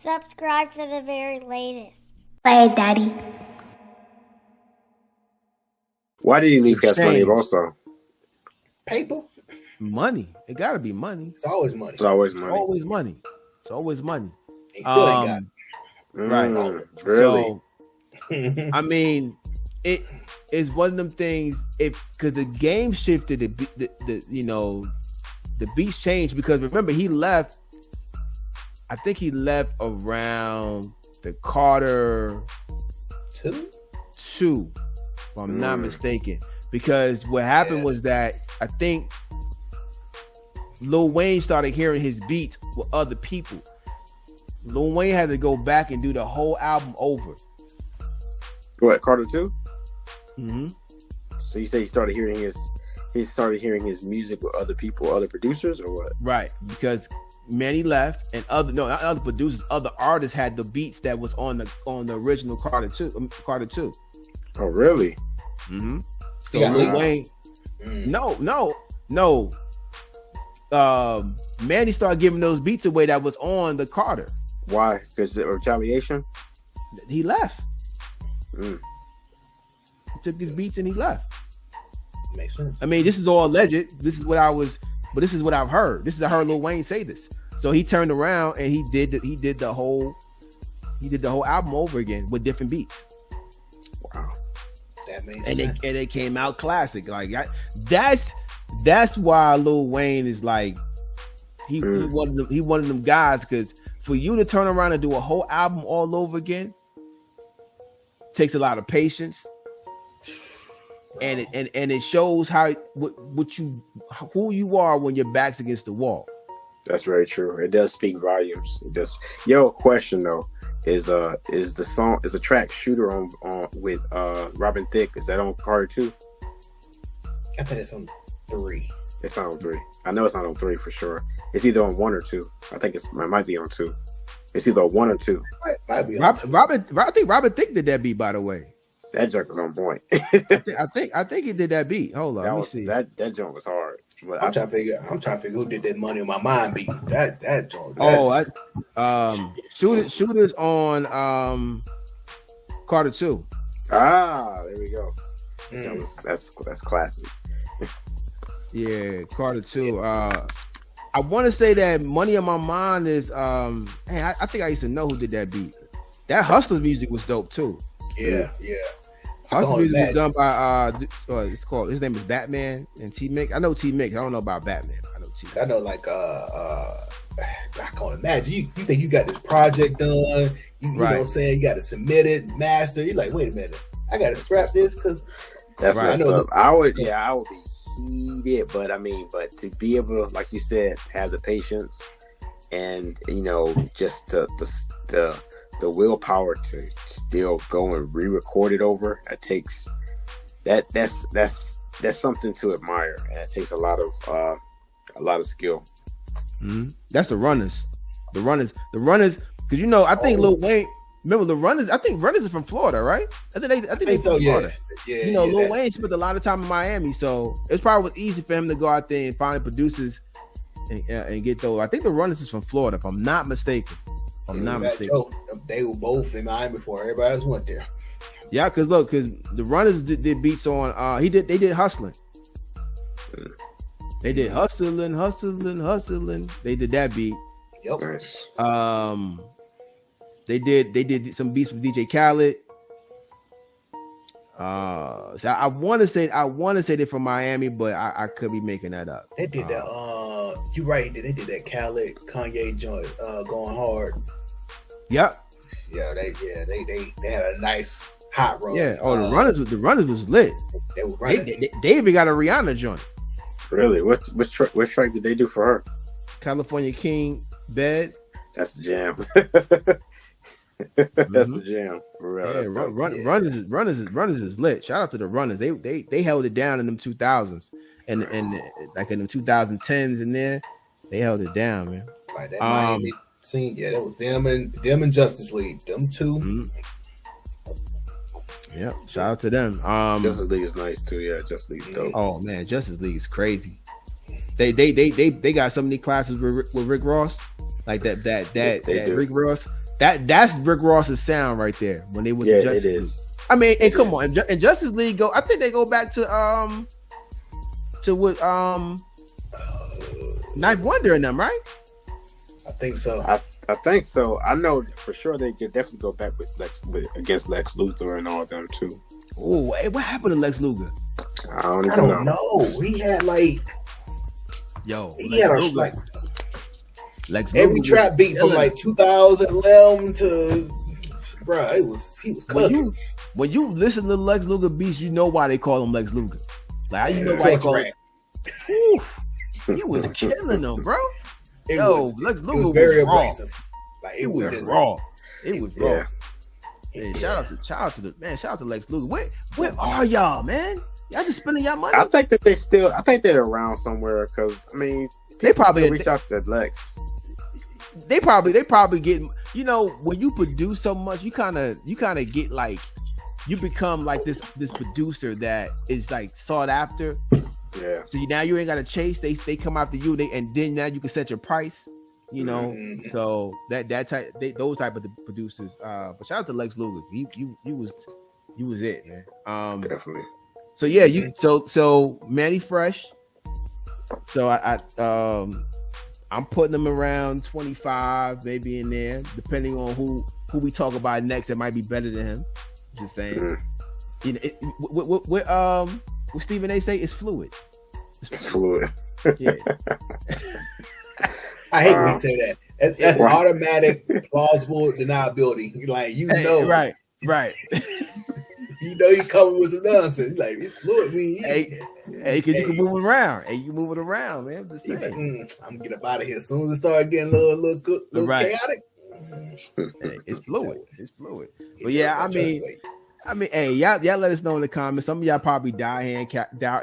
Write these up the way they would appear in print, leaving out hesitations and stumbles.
Subscribe for the very latest. Play it, Daddy. Why did he leave Cash Money also? Paper? Money. It gotta be money. It's always money. It's always money. It's always money. It's always money. He still ain't got it. Right. Really? So, I mean, it is one of them things. Because the game shifted, the beats changed. Because remember, he left. I think he left around the Carter two, if I'm not mistaken. Because what happened was that I think Lil Wayne started hearing his beats with other people. Lil Wayne had to go back and do the whole album over. What, Carter 2? Mm-hmm. So you say he started hearing his music with other people, other producers, or what? Right, because Mannie left, and not other producers, other artists had the beats that was on the original Carter 2. Oh, really? Mm-hmm. So Lil Wayne, no. Mannie started giving those beats away that was on the Carter. Why? Because of retaliation? He left. He took his beats and he left. Makes sense. I mean, this is all alleged. This is what I've heard. I heard Lil Wayne say this. So he turned around and he did the whole album over again with different beats. Wow. That makes sense. And it came out classic. Like that's why Lil Wayne is like he one of them guys, because for you to turn around and do a whole album all over again takes a lot of patience. And it shows who you are when your back's against the wall. That's very true. It does speak volumes. It does. Yo, question though is the track "Shooter" on with Robin Thicke, is that on Carter 2? I think it's on 3. It's not on 3. I know it's not on 3 for sure. It's either on 1 or 2. I think it might be on 2. It's either 1 or 2. Might be on 2. I think Robin Thicke did that beat, by the way. That joke was on point. I think he did that beat. Hold on, let me see. That joke was hard. But I'm trying to figure who did that Money on My Mind beat. That joke. Shooters on Carter 2. There we go. That's classic. Yeah, Carter 2. I want to say that Money on My Mind is I think I used to know who did that beat. That Hustler's music was dope too. Yeah. Hustler's music was done by his name is Batman and T Mix. I know T Mix. I don't know about Batman. I know T Mix. I know I can't imagine. You think you got this project done, you know what I'm saying? You got to submit it, master. You're like, wait a minute, I got to scrap this because that's right. I would be heated, but to be able to, like you said, have the patience and just the willpower to still go and re-record it over. It takes that's something to admire, and it takes a lot of skill. Mm-hmm. That's the runners, because I think Lil Wayne. Remember the runners? I think runners are from Florida, right? I think they from Florida. Yeah. Lil Wayne spent a lot of time in Miami, so it's probably easy for him to go out there and find producers and get those. I think the runners is from Florida, if I'm not mistaken. They were both in Miami before everybody else went there. Yeah, because the runners did beats on. They did hustling. They did hustling. They did that beat. Yep. Nice. They did some beats with DJ Khaled. So I want to say they're from Miami, but I could be making that up. They did that. You're right. They did that Khaled Kanye joint, Going Hard. Yep. Yeah, they had a nice hot run. Yeah. The runners was lit. They were running. They even got a Rihanna joint. Really? Which track did they do for her? California King Bed. That's the jam. That's the jam for real. Yeah, runners is lit. Shout out to the runners. They held it down in them 2000s and like in them 2010s in there. They held it down, man. Like that Miami scene, that was them and Justice League. Them two. Mm-hmm. Yeah, shout out to them. Justice League is nice too. Yeah, Justice League's dope. Oh man, Justice League is crazy. They got so many classes with Rick Ross, like that Rick Ross. That's Rick Ross's sound right there when they was Yeah, Justice it League. is. I mean, and come on, and Justice League I think they go back to what Knife Wonder in them, right? I think so. I think so. I know for sure they could definitely go back against Lex Luthor and all of them too. Oh, hey, what happened to Lex Luger? I don't know. He had like, Lex every Luger trap beat from like 2011 to, bro. He was cooking. When you listen to Lex Luger beats, you know why they call him Lex Luger. Like you know why they call him. He was killing them, bro. Lex Luger was very abrasive. Like it was raw. It was raw. Yeah, shout out to Lex Luger. Where are y'all, man? Y'all just spending y'all money. I think they're around somewhere because I mean they probably reach out to Lex. They probably get, when you produce so much, you kind of get like, you become like this producer that is like sought after. Yeah. So now you ain't got to chase. They come after you. And then now you can set your price. Mm-hmm. So those type of producers. But shout out to Lex Luger. He was it, man. Definitely. So yeah, so Mannie Fresh. So I'm putting them around 25, maybe in there, depending on who we talk about next. That might be better than him. Just saying. What Stephen A. say is fluid. It's fluid. Yeah. I hate when you say that. That's automatic, plausible deniability. Like right. You know you coming with some nonsense. Like it's fluid. Hey, because you can move it around. Hey, you move it around, man. I'm just saying. Like, I'm gonna get up out of here as soon as it started getting a little chaotic. Hey, it's fluid. But yeah, I mean, hey, y'all let us know in the comments. Some of y'all probably die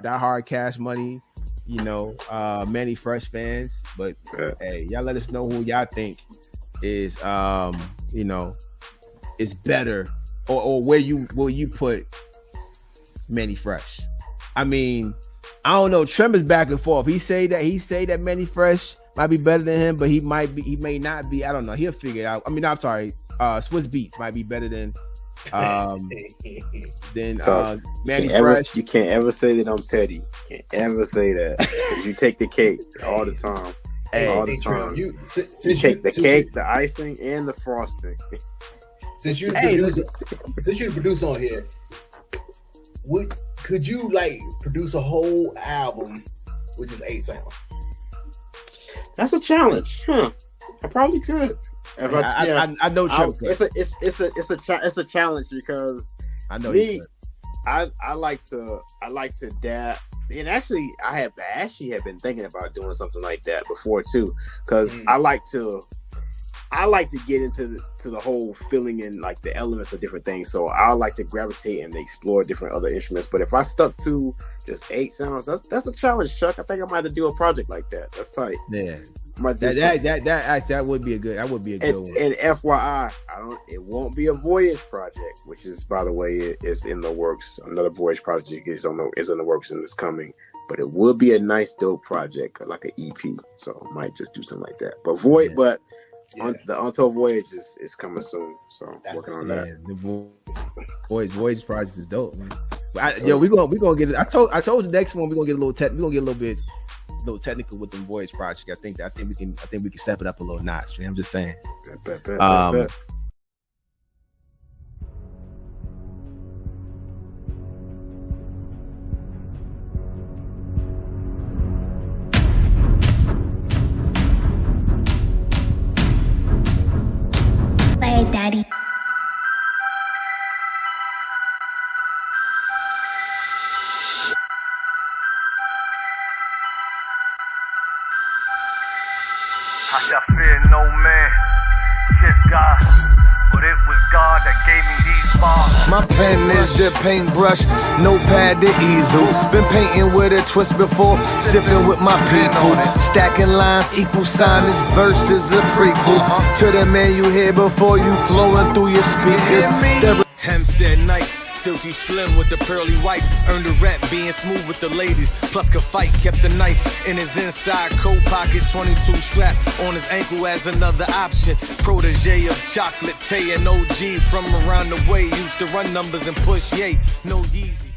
hard Cash Money, Mannie Fresh fans. But hey, y'all let us know who y'all think is is better, or where you put Mannie Fresh. I mean, I don't know. Trem is back and forth. He say that Mannie Fresh might be better than him, but he may not be. I don't know. He'll figure it out. I mean, I'm sorry. Swiss Beats might be better than Mannie Fresh. You can't ever say that I'm petty. You can't ever say that. 'Cause you take the cake all the time. All the time. You take the cake, the icing, and the frosting. Since you're the producer on here, could you like produce a whole album with just 8 sounds? That's a challenge, huh? I probably could. I know Trevor. It's a challenge because I know I like to dab, and actually I had been thinking about doing something like that before too, because I like to get into the whole feeling and like the elements of different things. So I like to gravitate and explore different other instruments. But if I stuck to just 8 sounds, that's a challenge, Chuck. I think I might have to do a project like that. That's tight. Yeah. That would be a good one. And FYI, it won't be a Voyage project, which is, by the way, is in the works. Another Voyage project is in the works and it's coming. But it would be a nice, dope project, like an EP. So I might just do something like that. But the Untold Voyage is coming soon. So working on that. The Voyage project is dope, man. But we're gonna get it. I told you next one we're gonna get a little technical with the Voyage project. I think we can step it up a little notch. Man. I'm just saying. Bet. Play Daddy. I shall fear no man, just God. But it was God that gave me these bars. My pen is the paintbrush, notepad the easel. Been painting with a twist before, sipping with my people. Stacking lines, equal sign, this verse is the prequel to the man you hear before you flowing through your speakers. Hempstead Nights, Silky slim with the pearly whites. Earned a rep being smooth with the ladies. Plus could fight, kept the knife in his inside coat pocket. 22 strap on his ankle as another option. Protege of Chocolate Tay and OG from around the way. Used to run numbers and push, yay, no Yeezy.